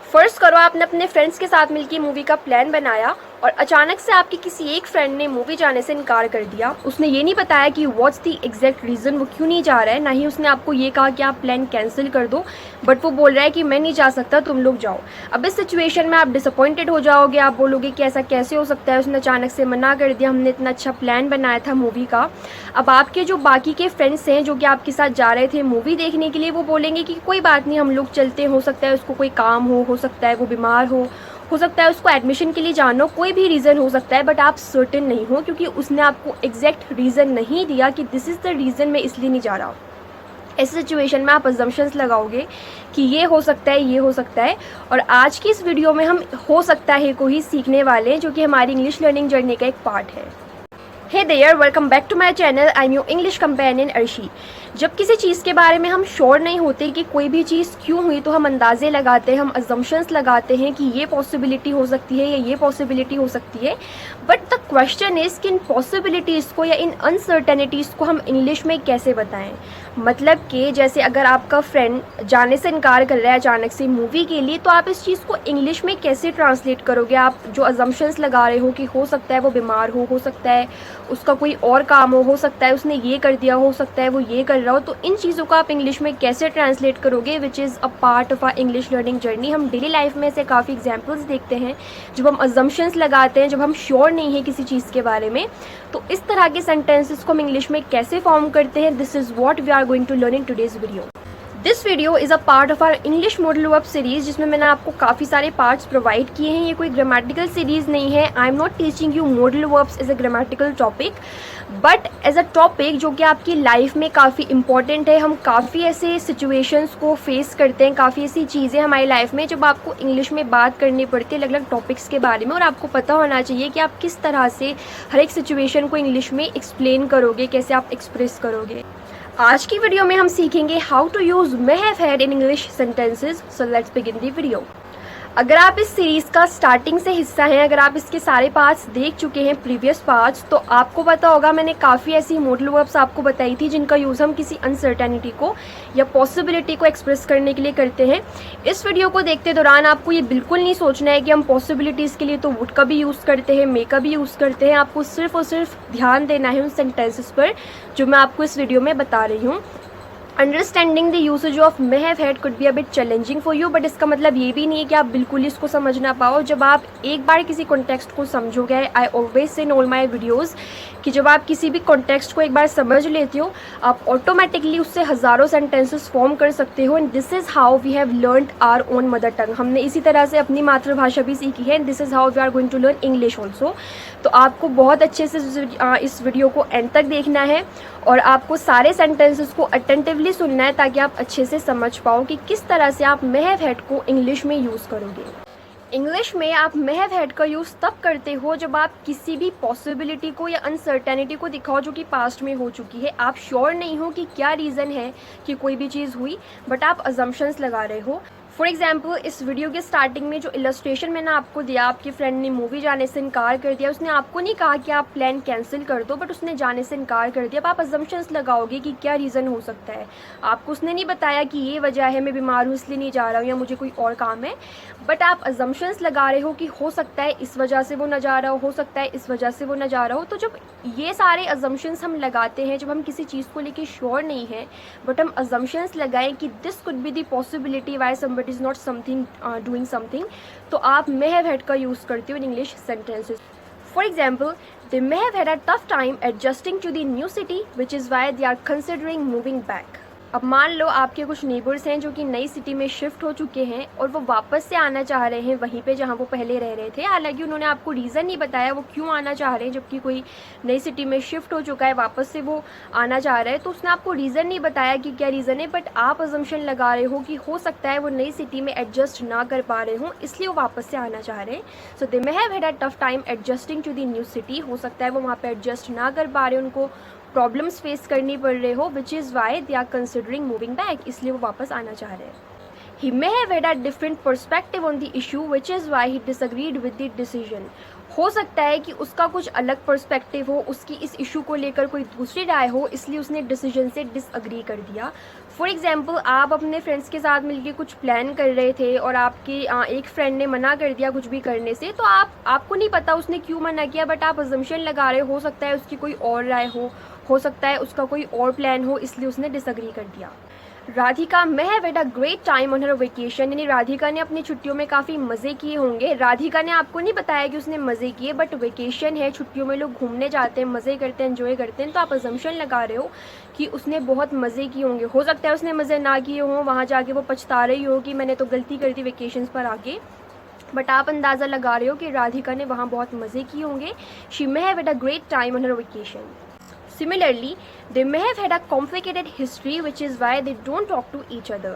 First करो आपने अपने फ्रेंड्स के साथ मिलकर मूवी का प्लान बनाया और अचानक से आपके किसी एक फ्रेंड ने मूवी जाने से इनकार कर दिया। उसने ये नहीं बताया कि व्हाट्स द एग्जैक्ट रीज़न, वो क्यों नहीं जा रहा है। ना ही उसने आपको ये कहा कि आप प्लान कैंसिल कर दो, बट वो बोल रहा है कि मैं नहीं जा सकता, तुम लोग जाओ। अब इस सिचुएशन में आप डिसअपॉइंटेड हो जाओगे। आप बोलोगे कि ऐसा कैसे हो सकता है, उसने अचानक से मना कर दिया, हमने इतना अच्छा प्लान बनाया था मूवी का। अब आपके जो बाकी के फ्रेंड्स हैं जो कि आपके साथ जा रहे थे मूवी देखने के लिए, वो बोलेंगे कि कोई बात नहीं, हम लोग चलते हैं, हो सकता है उसको कोई काम हो सकता है वो बीमार हो सकता है उसको एडमिशन के लिए जाना हो, कोई भी रीज़न हो सकता है, बट आप सर्टेन नहीं हो क्योंकि उसने आपको एग्जैक्ट रीज़न नहीं दिया कि दिस इज़ द रीज़न, मैं इसलिए नहीं जा रहा। ऐसी सिचुएशन में आप अजम्पशंस लगाओगे कि ये हो सकता है, ये हो सकता है। और आज की इस वीडियो में हम हो सकता है को ही सीखने वाले हैं, जो कि हमारी इंग्लिश लर्निंग जर्नी का एक पार्ट है। Hey there, welcome back to my channel. I am your English companion Arshi. जब किसी चीज़ के बारे में हम श्योर नहीं होते कि कोई भी चीज़ क्यों हुई, तो हम अंदाजे लगाते हैं, हम अजम्पशंस लगाते हैं कि ये पॉसिबिलिटी हो सकती है या ये पॉसिबिलिटी हो सकती है। बट द क्वेश्चन इज़ कि इन पॉसिबिलिटीज़ को या इन अनसर्टेनिटीज़ को हम इंग्लिश में कैसे बताएं। मतलब कि जैसे अगर आपका फ्रेंड जाने से इनकार कर रहा है अचानक से मूवी के लिए, तो आप इस चीज़ को इंग्लिश में कैसे ट्रांसलेट करोगे। आप जो अजम्पशंस लगा रहे हो कि हो सकता है वो बीमार हो सकता है उसका कोई और काम हो सकता है उसने ये कर दिया, हो सकता है वो ये कर रहा हो, तो इन चीज़ों को आप इंग्लिश में कैसे ट्रांसलेट करोगे, which is a part of our English learning journey. हम डेली लाइफ में से काफ़ी एग्जाम्पल्स देखते हैं जब हम अजम्पशंस लगाते हैं, जब हम श्योर नहीं है किसी चीज़ के बारे में, तो इस तरह के सेंटेंसेस को हम इंग्लिश में कैसे फॉर्म करते हैं। This is what we are going to learn in today's video. This video is a part of our English modal verb series, जिसमें मैंने आपको काफ़ी सारे पार्ट्स प्रोवाइड किए हैं। ये कोई ग्रामेटिकल सीरीज़ नहीं है। I am not teaching you modal verbs as a grammatical topic, but as a topic जो कि आपकी लाइफ में काफ़ी इंपॉर्टेंट है। हम काफ़ी ऐसे सिचुएशंस को फेस करते हैं, काफ़ी ऐसी चीज़ें हमारी लाइफ में जब आपको इंग्लिश में बात करनी पड़ती है अलग अलग टॉपिक्स के बारे में, और आपको पता होना चाहिए कि आप किस तरह से हर एक सिचुएशन को इंग्लिश में एक्सप्लेन करोगे, कैसे आप एक्सप्रेस करोगे। आज की वीडियो में हम सीखेंगे how to use may have had in English sentences. So let's begin the video. अगर आप इस सीरीज़ का स्टार्टिंग से हिस्सा हैं, अगर आप इसके सारे पार्ट्स देख चुके हैं, प्रीवियस पार्ट्स, तो आपको पता होगा मैंने काफ़ी ऐसी मॉडल वर्ब्स आपको बताई थी जिनका यूज़ हम किसी अनसर्टेनिटी को या पॉसिबिलिटी को एक्सप्रेस करने के लिए करते हैं। इस वीडियो को देखते दौरान आपको ये बिल्कुल नहीं सोचना है कि हम पॉसिबिलिटीज़ के लिए तो वुड का भी यूज़ करते हैं, मे का भी यूज़ करते हैं। आपको सिर्फ और सिर्फ ध्यान देना है उन सेंटेंसेस पर जो मैं आपको इस वीडियो में बता रही हूँ। Understanding the usage of May have had could be a bit challenging for you, but इसका मतलब ये भी नहीं है कि आप बिल्कुल इसको समझ ना पाओ। जब आप एक बार किसी कॉन्टेक्स्ट को समझोगे, I always say in all my videos कि जब आप किसी भी कॉन्टेक्स्ट को एक बार समझ लेते हो, आप ऑटोमेटिकली उससे हज़ारों सेंटेंसेस फॉर्म कर सकते हो। And this is how we have learned our own mother tongue. हमने इसी तरह से अपनी मातृभाषा भी सीखी है। And this is how we are going to learn English also. तो आपको बहुत अच्छे से इस वीडियो को एंड तक देखना है और आपको सारे सेंटेंसेस को अटेंटिवली सुनना है ताकि आप अच्छे से समझ पाओ कि किस तरह से आप मे हैव हैड को इंग्लिश में यूज़ करोगे। इंग्लिश में आप मे हैव हैड का यूज़ तब करते हो जब आप किसी भी पॉसिबिलिटी को या अनसर्टेनिटी को दिखाओ जो कि पास्ट में हो चुकी है। आप श्योर नहीं हो कि क्या रीज़न है कि कोई भी चीज़ हुई, बट आप अजम्पशंस लगा रहे हो। फॉर एग्जाम्पल, इस वीडियो के स्टार्टिंग में जो इलस्ट्रेशन मैंने आपको दिया, आपके फ्रेंड ने मूवी जाने से इनकार कर दिया। उसने आपको नहीं कहा कि आप प्लान कैंसिल कर दो, बट उसने जाने से इनकार कर दिया। अब आप अजम्पशंस लगाओगे कि क्या रीज़न हो सकता है। आपको उसने नहीं बताया कि ये वजह है, मैं बीमार हूँ इसलिए नहीं जा रहा हूँ या मुझे कोई और काम है, बट आप अजम्पशंस लगा रहे हो कि हो सकता है इस वजह से वो न जा रहा हो सकता है इस वजह से वो न जा रहा हो। तो जब ये सारे अजम्पशंस हम लगाते हैं, जब हम किसी चीज़ को लेके श्योर नहीं है, बट हम अजम्पशंस लगाएं कि this could be the possibility why somebody is not something doing something, तो आप मे हैव हैड का यूज़ करते हो इन English sentences. For example, they may have had a tough time adjusting to the new city, which is why they are considering moving back. अब मान लो आपके कुछ neighbours हैं जो कि नई सिटी में शिफ्ट हो चुके हैं और वो वापस से आना चाह रहे हैं वहीं पे जहाँ वो पहले रह रहे थे। हालांकि उन्होंने आपको रीज़न नहीं बताया वो क्यों आना चाह रहे हैं, जबकि कोई नई सिटी में शिफ्ट हो चुका है वापस से वो आना चाह रहा है, तो उसने आपको रीज़न नहीं बताया कि क्या रीज़न है, बट आप अजम्पशन लगा रहे हो कि हो सकता है वो नई सिटी में एडजस्ट ना कर पा रहे हों, इसलिए वो वापस से आना चाह रहे हैं। So they may have had a tough time adjusting to the new city. हो सकता है वो वहाँ पर एडजस्ट ना कर पा रहे, उनको प्रॉब्लम्स फेस करनी पड़ रहे हो, which is why they are considering moving back, इसलिए वो वापस आना चाह रहे हैं। He may have had a different perspective on the issue, which is why he disagreed with the decision. हो सकता है कि उसका कुछ अलग पर्सपेक्टिव हो, उसकी इस इशू को लेकर कोई दूसरी राय हो, इसलिए उसने डिसीजन से डिसअग्री कर दिया। फॉर एग्जाम्पल आप अपने फ्रेंड्स के साथ मिलके कुछ प्लान कर रहे थे और आपके एक फ्रेंड ने मना कर दिया कुछ भी करने से, तो आपको नहीं पता उसने क्यों मना किया, बट आप अजम्पशन लगा रहे हो सकता है उसकी कोई और राय हो सकता है उसका कोई और प्लान हो, इसलिए उसने डिसएग्री कर दिया। Radhika may have had a great time on her vacation, यानी राधिका ने अपनी छुट्टियों में काफ़ी मज़े किए होंगे। राधिका ने आपको नहीं बताया कि उसने मज़े किए, बट वेकेशन है, छुट्टियों में लोग घूमने जाते हैं, मज़े करते हैं, एंजॉय करते हैं, तो आप अजम्पशन लगा रहे हो कि उसने बहुत मज़े किए होंगे। हो सकता है उसने मज़े ना किए हों, वहाँ जाके वो पछता रही हो कि मैंने तो गलती कर दी वेकेशंस पर आके, बट आप अंदाज़ा लगा रहे हो कि राधिका ने वहाँ बहुत मज़े किए होंगे। She may have had a great time on her vacation. Similarly, they may have had a complicated history, which is why they don't talk to each other.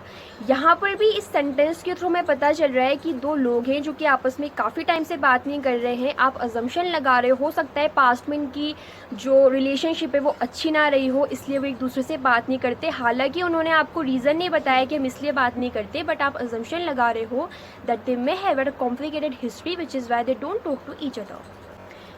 यहाँ पर भी इस सेंटेंस के थ्रू हमें पता चल रहा है कि दो लोग हैं जो कि आपस में काफ़ी टाइम से बात नहीं कर रहे हैं। आप अजम्पशन लगा रहे हो सकता है पास्ट में इनकी जो रिलेशनशिप है वो अच्छी ना रही हो, इसलिए वो एक दूसरे से बात नहीं करते। हालांकि उन्होंने आपको रीज़न नहीं बताया कि हम इसलिए बात नहीं करते, बट आप अजम्पशन लगा रहे हो that they may have had a complicated history, which is why they don't talk to each other.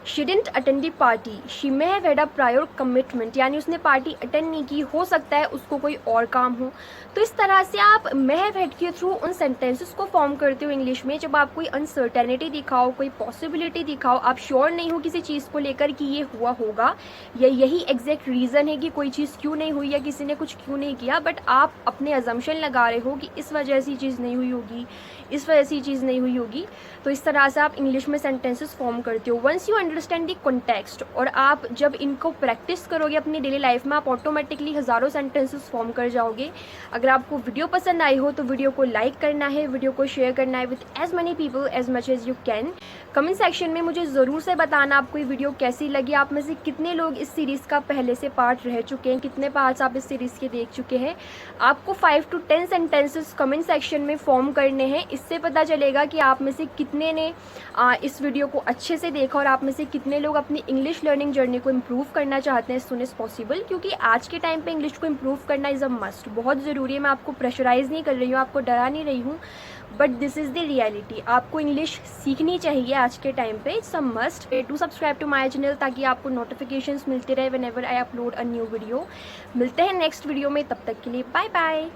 She didn't attend the party. She may have had a prior commitment, यानी उसने party attend नहीं की, हो सकता है उसको कोई और काम हो। तो इस तरह से आप may have had के थ्रू उन सेंटेंसेस को फॉर्म करते हो इंग्लिश में जब आप कोई अनसर्टेनिटी दिखाओ, कोई पॉसिबिलिटी दिखाओ, आप श्योर नहीं हो किसी चीज़ को लेकर कि ये हुआ होगा या यही एग्जैक्ट रीज़न है कि कोई चीज़ क्यों नहीं हुई या किसी ने कुछ क्यों नहीं किया, बट आप अपने अजम्पशन लगा रहे हो कि इस वजह से चीज़ नहीं हुई होगी, इस वजह से चीज़ नहीं हुई होगी। तो इस तरह से आप इंग्लिश में सेंटेंसेस फॉर्म करते हो। Once you understand the context, और आप जब इनको प्रैक्टिस करोगे अपनी डेली लाइफ में, आप ऑटोमेटिकली हज़ारों सेंटेंसेस फॉर्म कर जाओगे। अगर आपको वीडियो पसंद आई हो तो वीडियो को लाइक करना है, वीडियो को शेयर करना है with as many people as much as you can. Comment section में मुझे ज़रूर से बताना आपको ये वीडियो कैसी लगी, आप में से कितने लोग इस सीरीज़ का पहले से पार्ट रह चुके हैं, कितने पार्ट्स आप इस सीरीज़ के देख चुके हैं। आपको 5 to 10 सेंटेंसेस कमेंट सेक्शन में फॉर्म करने हैं। इससे पता चलेगा कि आप में से कितने ने इस वीडियो को अच्छे से देखा और आप में से कितने लोग अपनी इंग्लिश लर्निंग जर्नी को इम्प्रूव करना चाहते हैं सून एज पॉसिबल, क्योंकि आज के टाइम पे इंग्लिश को इम्प्रूव करना इज़ अ मस्ट, बहुत ज़रूरी है। मैं आपको प्रेशराइज़ नहीं कर रही हूँ, आपको डरा नहीं रही हूँ, but this is the reality. आपको इंग्लिश सीखनी चाहिए आज के टाइम पे, it's a must. Do subscribe to my channel ताकि आपको नोटिफिकेशंस मिलते रहे whenever I upload a new video. मिलते हैं नेक्स्ट वीडियो में, तब तक के लिए बाय बाय।